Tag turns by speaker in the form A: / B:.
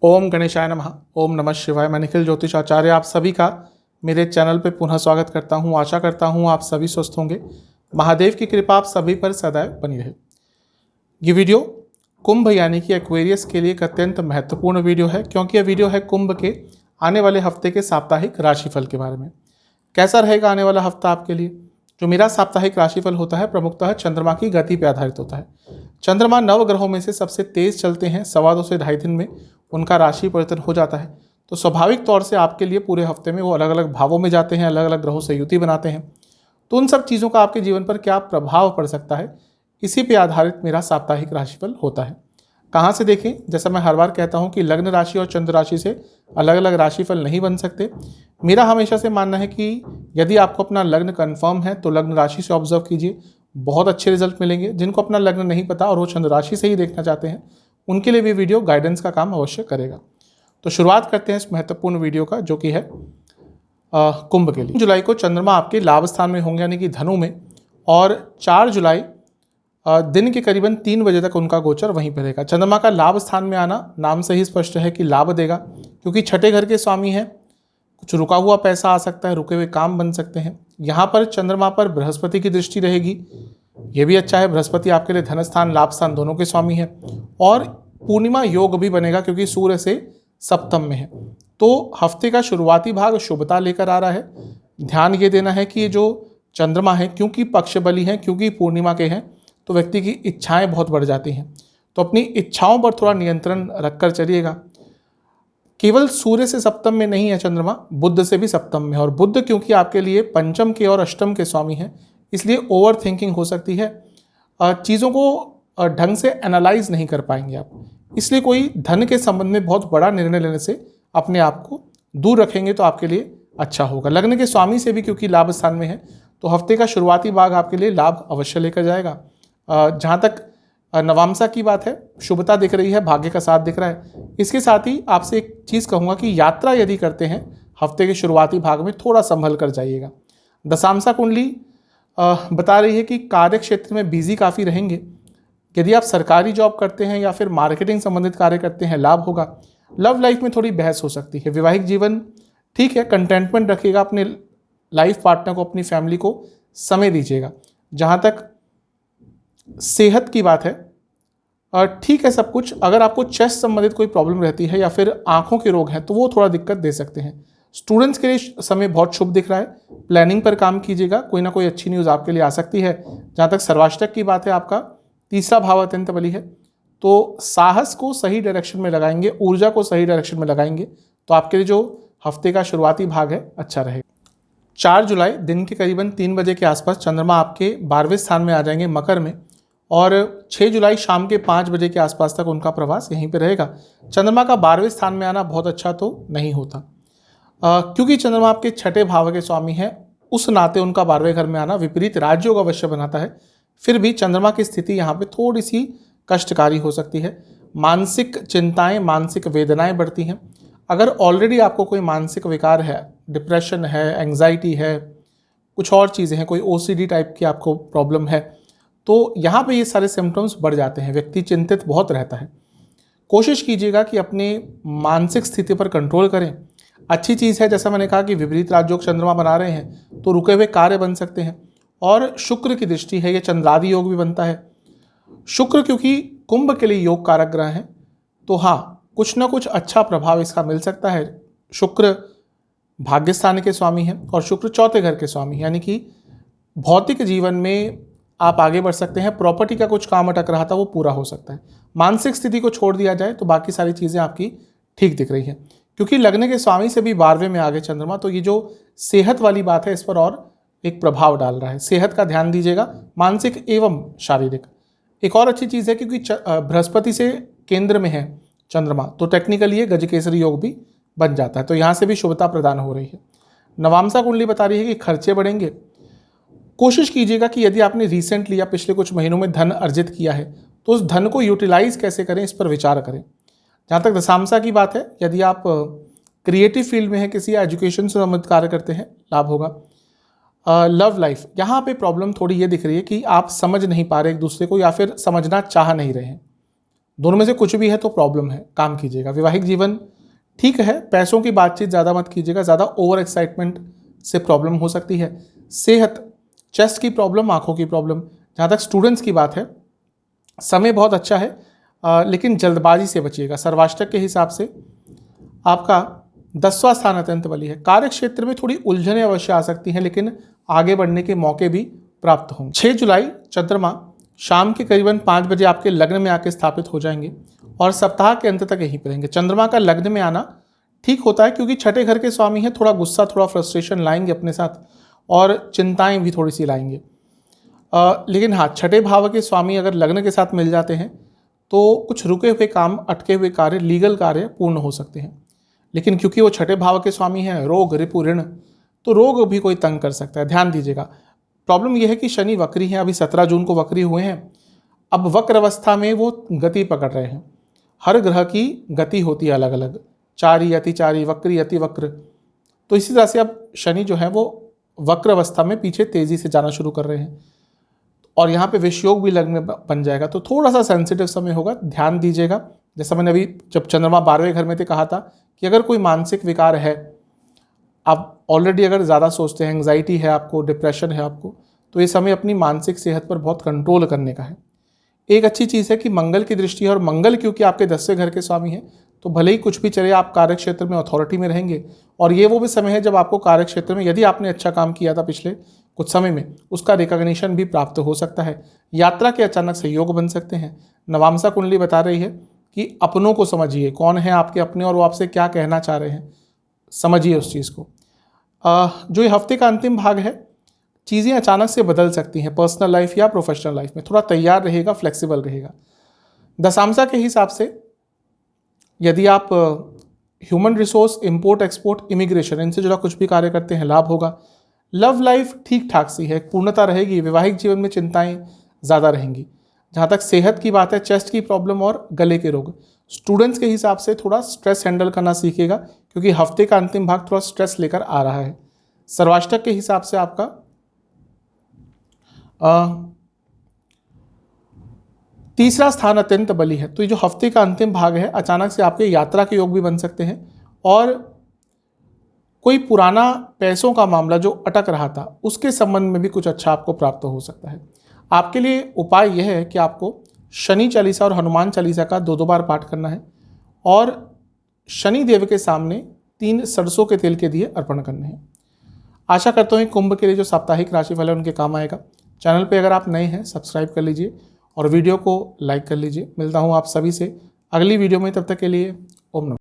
A: ओम गणेशाय नमः। ओम नमः शिवाय। मैं निखिल ज्योतिष आचार्य आप सभी का मेरे चैनल पे पुनः स्वागत करता हूँ। आशा करता हूँ आप सभी स्वस्थ होंगे। महादेव की कृपा आप सभी पर सदैव बनी रहे। ये वीडियो कुंभ यानी कि एक्वेरियस के लिए एक अत्यंत महत्वपूर्ण वीडियो है, क्योंकि यह वीडियो है कुंभ के आने वाले हफ्ते के साप्ताहिक राशिफल के बारे में। कैसा रहेगा आने वाला हफ्ता आपके लिए? जो मेरा साप्ताहिक राशिफल होता है प्रमुखतः चंद्रमा की गति पर आधारित होता है। चंद्रमा नव ग्रहों में से सबसे तेज चलते हैं। 2.25 से 2.5 दिन में उनका राशि परिवर्तन हो जाता है, तो स्वाभाविक तौर से आपके लिए पूरे हफ्ते में वो अलग अलग भावों में जाते हैं, अलग अलग ग्रहों से युति बनाते हैं। तो उन सब चीज़ों का आपके जीवन पर क्या प्रभाव पड़ सकता है, इसी पे आधारित मेरा साप्ताहिक राशिफल होता है। कहाँ से देखें? जैसा मैं हर बार कहता हूँ कि लग्न राशि और चंद्र राशि से अलग अलग राशिफल नहीं बन सकते। मेरा हमेशा से मानना है कि यदि आपको अपना लग्न कन्फर्म है तो लग्न राशि से ऑब्जर्व कीजिए, बहुत अच्छे रिजल्ट मिलेंगे। जिनको अपना लग्न नहीं पता और वो चंद्र राशि से ही देखना चाहते हैं, उनके लिए भी वीडियो गाइडेंस का काम अवश्य करेगा। तो शुरुआत करते हैं इस महत्वपूर्ण वीडियो का, जो कि है कुंभ के लिए। जुलाई को चंद्रमा आपके लाभ स्थान में होंगे यानी कि धनु में, और 4 जुलाई दिन के करीबन 3 बजे तक उनका गोचर वहीं पर रहेगा। चंद्रमा का लाभ स्थान में आना नाम से ही स्पष्ट है कि लाभ देगा, क्योंकि छठे घर के स्वामी हैं। कुछ रुका हुआ पैसा आ सकता है, रुके हुए काम बन सकते हैं। यहाँ पर चंद्रमा पर बृहस्पति की दृष्टि रहेगी, ये भी अच्छा है। बृहस्पति आपके लिए धन स्थान लाभ स्थान दोनों के स्वामी हैं, और पूर्णिमा योग भी बनेगा क्योंकि सूर्य से सप्तम में है। तो हफ्ते का शुरुआती भाग शुभता लेकर आ रहा है। ध्यान ये देना है कि ये जो चंद्रमा है, क्योंकि पक्ष बली हैं, क्योंकि पूर्णिमा के हैं, तो व्यक्ति की इच्छाएं बहुत बढ़ जाती हैं। तो अपनी इच्छाओं पर थोड़ा नियंत्रण रखकर चलिएगा। केवल सूर्य से सप्तम में नहीं है चंद्रमा, बुध से भी सप्तम में है। और बुध क्योंकि आपके लिए पंचम के और अष्टम के स्वामी हैं, इसलिए ओवर थिंकिंग हो सकती है। चीज़ों को ढंग से एनालाइज नहीं कर पाएंगे आप, इसलिए कोई धन के संबंध में बहुत बड़ा निर्णय लेने से अपने आप को दूर रखेंगे तो आपके लिए अच्छा होगा। लग्न के स्वामी से भी क्योंकि लाभ स्थान में है, तो हफ्ते का शुरुआती भाग आपके लिए लाभ अवश्य लेकर जाएगा। जहाँ तक नवामसा की बात है, शुभता दिख रही है, भाग्य का साथ दिख रहा है। इसके साथ ही आपसे एक चीज़ कहूँगा कि यात्रा यदि करते हैं हफ्ते के शुरुआती भाग में, थोड़ा संभल कर जाइएगा। दशांशा कुंडली बता रही है कि कार्य क्षेत्र में बिजी काफ़ी रहेंगे। यदि आप सरकारी जॉब करते हैं या फिर मार्केटिंग संबंधित कार्य करते हैं, लाभ होगा। लव लाइफ में थोड़ी बहस हो सकती है। वैवाहिक जीवन ठीक है, कंटेंटमेंट रखिएगा। अपने लाइफ पार्टनर को, अपनी फैमिली को समय दीजिएगा। जहाँ तक सेहत की बात है, ठीक है सब कुछ। अगर आपको चेस्ट संबंधित कोई प्रॉब्लम रहती है या फिर आंखों के रोग हैं, तो वो थोड़ा दिक्कत दे सकते हैं। स्टूडेंट्स के लिए समय बहुत शुभ दिख रहा है। प्लानिंग पर काम कीजिएगा, कोई ना कोई अच्छी न्यूज़ आपके लिए आ सकती है। जहाँ तक सर्वाष्टक की बात है, आपका तीसरा भाव अत्यंत बली है, तो साहस को सही डायरेक्शन में लगाएंगे, ऊर्जा को सही डायरेक्शन में लगाएंगे, तो आपके लिए जो हफ्ते का शुरुआती भाग है अच्छा रहेगा। 4 जुलाई दिन के करीबन 3 बजे के आसपास चंद्रमा आपके 12वें स्थान में आ जाएंगे मकर में, और 6 जुलाई शाम के 5 बजे के आसपास तक उनका प्रवास यहीं पर रहेगा। चंद्रमा का 12वें स्थान में आना बहुत अच्छा तो नहीं होता, क्योंकि चंद्रमा आपके छठे भाव के स्वामी हैं। उस नाते उनका 12वें घर में आना विपरीत राजयोग अवश्य बनाता है। फिर भी चंद्रमा की स्थिति यहाँ पे थोड़ी सी कष्टकारी हो सकती है। मानसिक चिंताएं, मानसिक वेदनाएं बढ़ती हैं। अगर ऑलरेडी आपको कोई मानसिक विकार है, डिप्रेशन है, एंग्जाइटी है, कुछ और चीज़ें हैं, कोई OCD टाइप की आपको प्रॉब्लम है, तो यहाँ पे ये सारे सिम्टम्स बढ़ जाते हैं। व्यक्ति चिंतित बहुत रहता है। कोशिश कीजिएगा कि अपने मानसिक स्थिति पर कंट्रोल करें। अच्छी चीज़ है, जैसा मैंने कहा कि विपरीत राजयोग चंद्रमा बना रहे हैं, तो रुके हुए कार्य बन सकते हैं। और शुक्र की दृष्टि है, ये चंद्रादि योग भी बनता है। शुक्र क्योंकि कुंभ के लिए योग कारक ग्रह हैं, तो हाँ, कुछ ना कुछ अच्छा प्रभाव इसका मिल सकता है। शुक्र भाग्यस्थान के स्वामी हैं और शुक्र चौथे घर के स्वामी हैं, यानी कि भौतिक जीवन में आप आगे बढ़ सकते हैं। प्रॉपर्टी का कुछ काम अटक रहा था, वो पूरा हो सकता है। मानसिक स्थिति को छोड़ दिया जाए तो बाकी सारी चीज़ें आपकी ठीक दिख रही हैं। क्योंकि लग्न के स्वामी से भी 12वें में आ गए चंद्रमा, तो ये जो सेहत वाली बात है, इस पर और एक प्रभाव डाल रहा है। सेहत का ध्यान दीजिएगा, मानसिक एवं शारीरिक। एक और अच्छी चीज़ है, क्योंकि बृहस्पति से केंद्र में है चंद्रमा, तो टेक्निकली ये गजकेसरी योग भी बन जाता है, तो यहाँ से भी शुभता प्रदान हो रही है। नवामसा कुंडली बता रही है कि खर्चे बढ़ेंगे। कोशिश कीजिएगा कि यदि आपने रिसेंटली या पिछले कुछ महीनों में धन अर्जित किया है, तो उस धन को यूटिलाइज कैसे करें, इस पर विचार करें। जहाँ तक दशांशा की बात है, यदि आप क्रिएटिव फील्ड में हैं, किसी एजुकेशन से संबंधित कार्य करते हैं, लाभ होगा। लव लाइफ, यहाँ पे प्रॉब्लम थोड़ी ये दिख रही है कि आप समझ नहीं पा रहे एक दूसरे को, या फिर समझना चाह नहीं रहे हैं। दोनों में से कुछ भी है तो प्रॉब्लम है, काम कीजिएगा। वैवाहिक जीवन ठीक है, पैसों की बातचीत ज़्यादा मत कीजिएगा, ज़्यादा ओवर एक्साइटमेंट से प्रॉब्लम हो सकती है। सेहत, चेस्ट की प्रॉब्लम, आंखों की प्रॉब्लम। जहाँ तक स्टूडेंट्स की बात है, समय बहुत अच्छा है, लेकिन जल्दबाजी से बचिएगा। सर्वाष्टक के हिसाब से आपका 10वां स्थान अत्यंत बली है। कार्य क्षेत्र में थोड़ी उलझनें अवश्य आ सकती हैं, लेकिन आगे बढ़ने के मौके भी प्राप्त होंगे। 6 जुलाई चंद्रमा शाम के करीबन 5 बजे आपके लग्न में आके स्थापित हो जाएंगे और सप्ताह के अंत तक यहीं पर रहेंगे। चंद्रमा का लग्न में आना ठीक होता है, क्योंकि छठे घर के स्वामी हैं, थोड़ा गुस्सा, थोड़ा फ्रस्ट्रेशन लाएंगे अपने साथ और चिंताएं भी थोड़ी सी लाएंगे। लेकिन हाँ, छठे भाव के स्वामी अगर लग्न के साथ मिल जाते हैं तो कुछ रुके हुए काम, अटके हुए कार्य, लीगल कार्य पूर्ण हो सकते हैं। लेकिन क्योंकि वो छठे भाव के स्वामी हैं, रोग, रिपु, ऋण, तो रोग भी कोई तंग कर सकता है, ध्यान दीजिएगा। प्रॉब्लम यह है कि शनि वक्री हैं, अभी 17 जून को वक्री हुए हैं। अब वक्र अवस्था में वो गति पकड़ रहे हैं। हर ग्रह की गति होती है अलग अलग, चारी, अतिचारी, वक्री, अति वक्र। तो इसी तरह से अब शनि जो है वो वक्र अवस्था में पीछे तेजी से जाना शुरू कर रहे हैं और यहाँ पे विषयोग भी लग्न में बन जाएगा, तो थोड़ा सा सेंसिटिव समय होगा, ध्यान दीजिएगा। जैसा मैंने अभी जब चंद्रमा 12वें घर में थे कहा था कि अगर कोई मानसिक विकार है, आप ऑलरेडी अगर ज़्यादा सोचते हैं, एंग्जाइटी है आपको, डिप्रेशन है आपको, तो ये समय अपनी मानसिक सेहत पर बहुत कंट्रोल करने का है। एक अच्छी चीज़ है कि मंगल की दृष्टि है, और मंगल क्योंकि आपके 10वें घर के स्वामी हैं, तो भले ही कुछ भी चले, आप कार्य क्षेत्र में अथॉरिटी में रहेंगे। और ये वो भी समय है जब आपको कार्य क्षेत्र में, यदि आपने अच्छा काम किया था पिछले कुछ समय में, उसका रिकॉग्निशन भी प्राप्त हो सकता है। यात्रा के अचानक सहयोग बन सकते हैं। नवामसा कुंडली बता रही है कि अपनों को समझिए, कौन है आपके अपने और वो आपसे क्या कहना चाह रहे हैं, समझिए उस चीज़ को। जो ये हफ्ते का अंतिम भाग है, चीज़ें अचानक से बदल सकती हैं, पर्सनल लाइफ या प्रोफेशनल लाइफ में। थोड़ा तैयार रहेगा, फ्लेक्सिबल रहेगा। दशांशा के हिसाब से यदि आप human resource, import export, immigration, इनसे जुड़ा कुछ भी कार्य करते हैं, लाभ होगा। लव लाइफ ठीक ठाक सी है, पूर्णता रहेगी। वैवाहिक जीवन में चिंताएं ज़्यादा रहेंगी। जहाँ तक सेहत की बात है, चेस्ट की प्रॉब्लम और गले के रोग। स्टूडेंट्स के हिसाब से थोड़ा स्ट्रेस हैंडल करना सीखेगा, क्योंकि हफ्ते का अंतिम भाग थोड़ा स्ट्रेस लेकर आ रहा है। सर्वाष्टक के हिसाब से आपका तीसरा स्थान अत्यंत बली है। तो ये जो हफ्ते का अंतिम भाग है, अचानक से आपके यात्रा के योग भी बन सकते हैं और कोई पुराना पैसों का मामला जो अटक रहा था, उसके संबंध में भी कुछ अच्छा आपको प्राप्त हो सकता है। आपके लिए उपाय यह है कि आपको शनि चालीसा और हनुमान चालीसा का 2-2 बार पाठ करना है और शनि देव के सामने 3 सरसों के तेल के दिए अर्पण करने हैं। आशा करता हूँ कुंभ के लिए जो साप्ताहिक राशिफल है उनके काम आएगा। चैनल पे अगर आप नए हैं, सब्सक्राइब कर लीजिए और वीडियो को लाइक कर लीजिए। मिलता हूँ आप सभी से अगली वीडियो में, तब तक के लिए ओम नमः।